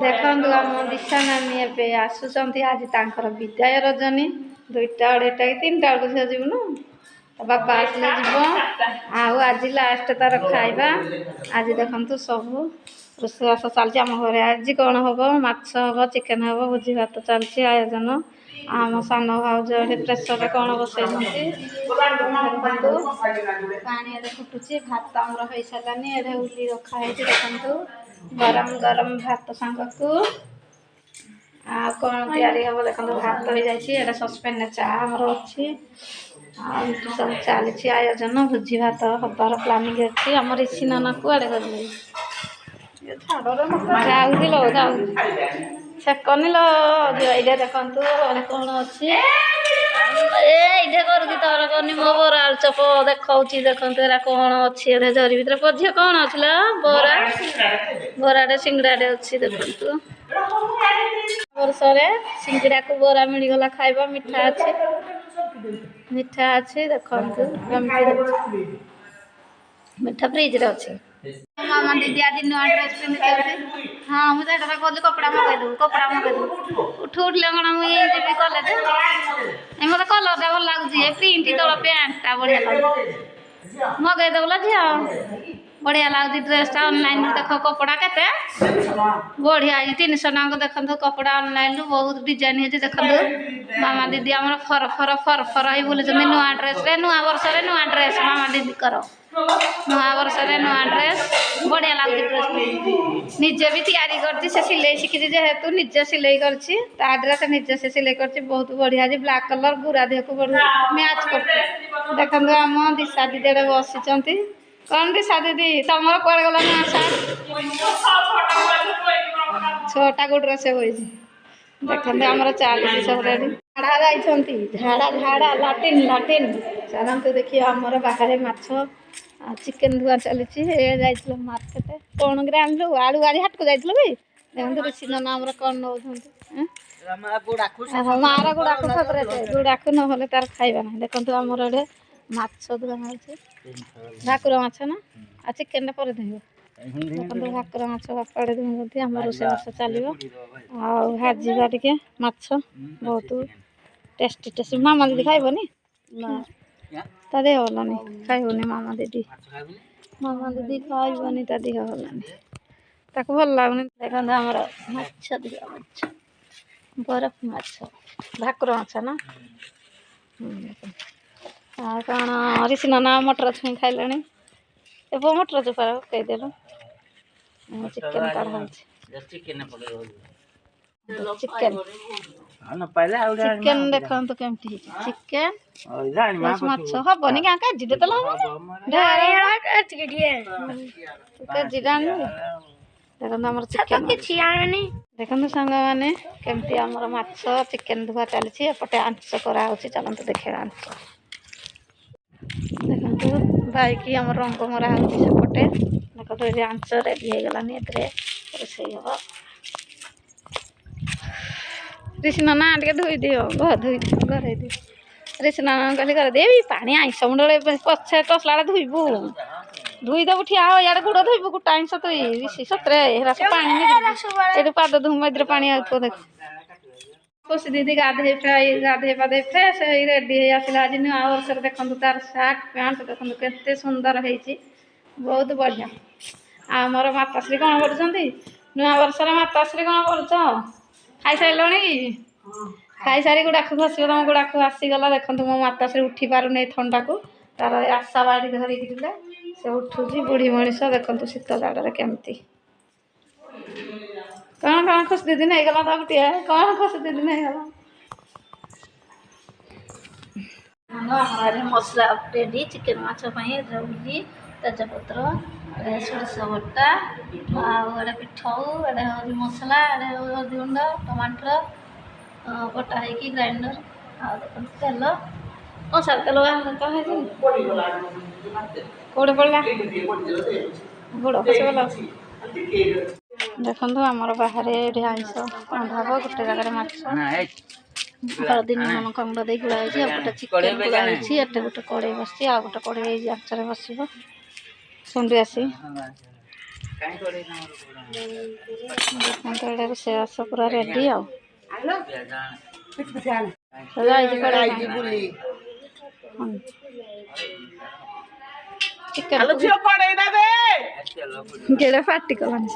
ଦେଖନ୍ତୁ ଆମ ଦିଶା ନାନୀ ଏବେ ଆସୁଛନ୍ତି। ଆଜି ତାଙ୍କର ବିଦାୟ ରଜନୀ 2ଟା 2:30 କି 3ଟା ବେଳକୁ ଝିଅ ଯିବୁନୁ ତା ବାପା ଆସିଲେ ଯିବ। ଆଉ ଆଜି ଲାଷ୍ଟ ତାର ଖାଇବା। ଆଜି ଦେଖନ୍ତୁ ସବୁ ରୋଷେଇବାସ ଚାଲିଛି ଆମ ଘରେ। ଆଜି କ'ଣ ହବ? ମାଛ ହବ, ଚିକେନ ହବ, ଭୋଜି ଭାତ ଚାଲିଛି ଆୟୋଜନ। ଆମ ସାନ ଭାଉଜ ଏଠି ପ୍ରେସରରେ କ'ଣ ବସେଇଛନ୍ତି ଦେଖନ୍ତୁ। ପାଣି ଏଠି ଫୁଟୁଛି। ଭାତ ଆମର ହେଇସାରିଲାନି। ଏଠି ଉଲି ରଖା ହେଇଛି ଦେଖନ୍ତୁ। ଗରମ ଗରମ ଭାତ ସାଙ୍ଗକୁ ଆଉ କ'ଣ ତିଆରି ହବ ଦେଖନ୍ତୁ। ଭାତ ହେଇଯାଇଛି। ଏଇଟା ସସ୍ପେନରେ ଚା ଆମର ଅଛି। ଆଉ ଏଠି ସବୁ ଚାଲିଛି ଆୟୋଜନ। ଭୋଜି ଭାତ ହବାର ପ୍ଲାନିଂ ଅଛି। ଆମ ରିଷି ନନା କୁଆଡ଼େ ଗଲେ? ଯାଉଥିଲ ଯାଉ ସେକନି ଲ ଏଇଟା ଦେଖନ୍ତୁ। ଏଇଟା କ'ଣ ଅଛି? ଏଇଟା କରୁଛି ତର କନି ମୋ ବରା ଆଳୁଚପ ଦେଖାଉଛି ଦେଖନ୍ତୁ। ଏରା କ'ଣ ଅଛି? ଏଟା ଜରି ଭିତରେ ପଝିଅ କ'ଣ ଅଛି ଲୋ? ବରା ବରାଟେ ସିଙ୍ଗଡ଼ାଟେ ଅଛି ଦେଖନ୍ତୁ। ବର୍ଷରେ ସିଙ୍ଗଡ଼ାକୁ ବରା ମିଳିଗଲା ଖାଇବା। ମିଠା ଅଛି ମିଠା ଅଛି ଦେଖନ୍ତୁ। ମିଠା ଫ୍ରିଜରେ ଅଛି। ମାମା ଦିଦି ଆଜି ନୂଆ ଡ୍ରେସ୍ ପିନ୍ଧିଛନ୍ତି। ହଁ ମୁଁ ତ ଏଇଟା କହୁଛି କପଡ଼ା ମଗେଇଦେବୁ କପଡ଼ା ମଗେଇଦେବୁ। ଉଠିଲେ କ'ଣ ମୁଁ ଯିବି କଲେଜ? ଏ ମୋତେ କଲର୍ଟା ଭଲ ଲାଗୁଛି। ଏ ପ୍ରିଣ୍ଟ ତଳ ପ୍ୟାଣ୍ଟଟା ବଢ଼ିଆ ଲାଗୁଛି। ମଗେଇଦେବୁ ଲୋ ଝିଅ। ବଢ଼ିଆ ଲାଗୁଛି ଡ୍ରେସ୍ଟା। ଅନଲାଇନ୍ରୁ ଦେଖ କପଡ଼ା କେତେ ବଢ଼ିଆ ହେଇଛି। 300 ଟଙ୍କା ଦେଖନ୍ତୁ କପଡ଼ା ଅନଲାଇନ୍ରୁ। ବହୁତ ଡିଜାଇନ୍ ହେଇଛି ଦେଖନ୍ତୁ। ମାମା ଦିଦି ଆମର ଫର ଫର ହେଇ ବୁଲୁଛନ୍ତି ନୂଆ ଡ୍ରେସ୍ରେ। ନୂଆ ବର୍ଷରେ ନୂଆ ଡ୍ରେସ୍ ମାମା ଦିଦିଙ୍କର। ନୂଆ ବର୍ଷରେ ନୂଆ ଡ୍ରେସ୍ ବଢ଼ିଆ ଲାଗୁଛି। ଡ୍ରେସ୍ ନିଜେ ବି ତିଆରି କରିଛି। ସେ ସିଲେଇ ଶିଖିଛି ଯେହେତୁ ନିଜେ ସିଲେଇ କରିଛି। ତା ଡ୍ରେସ୍ ନିଜେ ସେ ସିଲେଇ କରିଛି। ବହୁତ ବଢ଼ିଆ ହେଇଛି। ବ୍ଲାକ୍ କଲର୍ ଗୁରା ଦେହକୁ ମ୍ୟାଚ୍ କରୁଛି ଦେଖନ୍ତୁ। ଆମ ଦିଶା ଦିଦି ଏଠି ବସିଛନ୍ତି। କ'ଣ ଦିଶା ଦିଦି ତମର କୁଆଡ଼େ ଗଲା ନୂଆ ସାର୍ଟ? 6ଟା ଡ୍ରେସ୍ ହୋଇଛି ଦେଖନ୍ତୁ। ଆମର ଚାଲିଛି ସବୁ ରେଡ଼ି। ଝାଡ଼ା ଯାଇଛନ୍ତି। ଝାଡ଼ା ଲାଟିନ୍ ଚାଲନ୍ତୁ ଦେଖିବା। ଆମର ବାହାରେ ମାଛ ଆଉ ଚିକେନ ଧୁଆ ଚାଲିଛି। ଏ ଯାଇଥିଲୁ ମାର୍କେଟ। କ'ଣ କିରେ ଆଣିଲୁ? ଆଳୁ ଆଜି ହାଟକୁ ଯାଇଥିଲୁ କି? ଦେଖନ୍ତୁ ରିଷି ନନା ଆମର କ'ଣ ନେଉଛନ୍ତି। ମାର ଗୁଡ଼ାକୁ ଫେବରେଟ୍। ଗୁଡ଼ାକୁ ନହେଲେ ତାର ଖାଇବା ନାହିଁ ଦେଖନ୍ତୁ। ଆମର ଏଠି ମାଛ ଧୁଆ ହେଉଛି। ଭାକୁର ମାଛ ନା ଆଉ ଚିକେନଟା ପରେ ଧୋଇବ ଦେଖନ୍ତୁ। ଭାକୁର ମାଛ ବାପାଡ଼େ ଧୁଉଛନ୍ତି। ଆମର ରୋଷେଇବାସ ଚାଲିବ। ଆଉ ଭାଜିବା ଟିକେ ମାଛ ବହୁତ ଟେଷ୍ଟି। ମାମା ଦିଦି ଖାଇବନି? ତା ଦେହ ଭଲନି ଖାଇବନି। ମାମା ଦିଦି ଖାଇବନି। ତା ଦେହ ଭଲନି। ତାକୁ ଭଲ ଲାଗୁନି ଦେଖନ୍ତୁ। ଆମର ମାଛ ଦିଆ ମାଛ ବରଫ ମାଛ ଭାକୁର ମାଛ ନା। ଆଉ କ'ଣ ରିଷି ନନା ମଟର ଛୁଇଁ ଖାଇଲେଣି। ଏବେ ମଟର ଚୋପା ପକେଇଦେଲୁ। ଚିକେନ କାଢ଼ା ହେଉଛି। ଚିକେନ ଦେଖନ୍ତୁ କେମିତି ହେଇଛି। ଚିକେନ ମାଛ ହବନି କାଁ କେଜିଟେ ତ କେଜିଟା ଆଣିବୁ। ଦେଖନ୍ତୁ ଆମର ଚିକେନ କିଛି ଆଣେନି। ଦେଖନ୍ତୁ ସାଙ୍ଗମାନେ କେମିତି ଆମର ମାଛ ଚିକେନ ଧୁଆ ଚାଲିଛି। ଏପଟେ ଆଞ୍ଚ କରାହେଉଛି। ଚାଲନ୍ତୁ ଦେଖିବା ଆଞ୍ଚ ଦେଖନ୍ତୁ। ବାଇକି ଆମର ରଙ୍ଗ ମରା ହେଉଛି ସେପଟେ ଦେଖନ୍ତୁ। ଏଠି ଆଞ୍ଚ ରେଡ଼ି ହେଇଗଲାନି। ଏଥିରେ ରୋଷେଇ ହବ। ରିଷି ନନା ଟିକେ ଧୋଇ ଦିଅ ଘରେଇ ଦିଅ। ରିଷି ନନା କହିଲି କରିଦେବି ପାଣି ଆଇଁଷ ମୁଣ୍ଡଳେ ପଛେ କଷଲାଟା ଧୋଇବୁ। ଧୋଇଦେବୁ ଠିଆ ହବ ଇଆଡ଼େ ଗୋଡ଼ ଧୋଇବୁ। ଗୋଟା ଆଇଁଷ ଧୋଇ ରିଷି ସତରେ ହେରା ପାଣି ଏଇଠି ପାଦ ଧୋଇ ମଝିରେ ପାଣି ଆଉଥିବ ଦେଖ। ଖୁସି ଦିଦି ଗାଧେଇ ପାଧେଇ ଫ୍ରେଶ ହେଇ ରେଡ଼ି ହେଇ ଆସିଲା। ଆଜି ନୂଆ ବର୍ଷରେ ଦେଖନ୍ତୁ। ତାର ସାର୍ଟ ପ୍ୟାଣ୍ଟ ଦେଖନ୍ତୁ କେତେ ସୁନ୍ଦର ହେଇଛି। ବହୁତ ବଢ଼ିଆ। ଆମର ମାତାଶ୍ରୀ କ'ଣ କରୁଛନ୍ତି? ନୂଆ ବର୍ଷରେ ମାତାଶ୍ରୀ କ'ଣ କରୁଛ? ଖାଇସାରିଲଣି କି? ଖାଇସାରି ଗୁଡ଼ାକୁ ଖସିବ। ତମ ଗୁଡ଼ାକୁ ଆସିଗଲା ଦେଖନ୍ତୁ। ମୋ ମାତାଶ୍ରୀ ଉଠି ପାରୁନି ଥଣ୍ଡାକୁ। ତାର ଆଶା ବାଡ଼ି ଧରିକି ଥିଲେ ସେ ଉଠୁଛି। ବୁଢ଼ୀ ମଣିଷ ଦେଖନ୍ତୁ ଶୀତ ଜାଡ଼ରେ କେମିତି। କ'ଣ ଖୁସି ଦିଦି ନେଇଗଲା ତାକୁ ଟିଏ। କ'ଣ ଖୁସି ଦିଦି ନେଇଗଲା? ଆମର ମସଲା ରେଡ଼ି ଚିକେନ ମାଛ ପାଇଁ। ଉଲି ତେଜପତ୍ର ସୋରିଷ ବଟା ଆଉ ଏଇଟା ପିଠଉ ଏଇଟା ହେଉଛି ମସଲା। ଏଇଟା ହଳଦୀ ଗୁଣ୍ଡ ଟମାଟର ବଟା ହେଇକି ଗ୍ରାଇଣ୍ଡର। ଆଉ ଦେଖନ୍ତୁ ତେଲ କଂସାର ତେଲ ହେଇଛି। କେଉଁଠି ପଡ଼ିଲା ଗୋଡ଼ ଖସିଗଲା। ଦେଖନ୍ତୁ ଆମର ବାହାରେ ଏଠି ଆଇଁଷ ରନ୍ଧା ହବ। ଗୋଟେ ଜାଗାରେ ମାଛ ହଳଦୀ ଲଙ୍କା ଗୁଣ୍ଡ ଦେଇ ଗୁଳା ହେଇଛି। ଆଉ ଗୋଟେ ଚିକେନ ଗୁଳା ହେଇଛି। ଏଠି ଗୋଟେ କଡ଼େଇ ବସିଛି। ଆଉ ଗୋଟେ କଡ଼େଇ ଆଞ୍ଚରେ ବସିବ। ସେମିତି ଆସି ରୋଷେଇବାସ ପୁରା ରେଡି ଆଉ ଯାଇଛି ଚିକେନ ପାଟି କଲାଣି।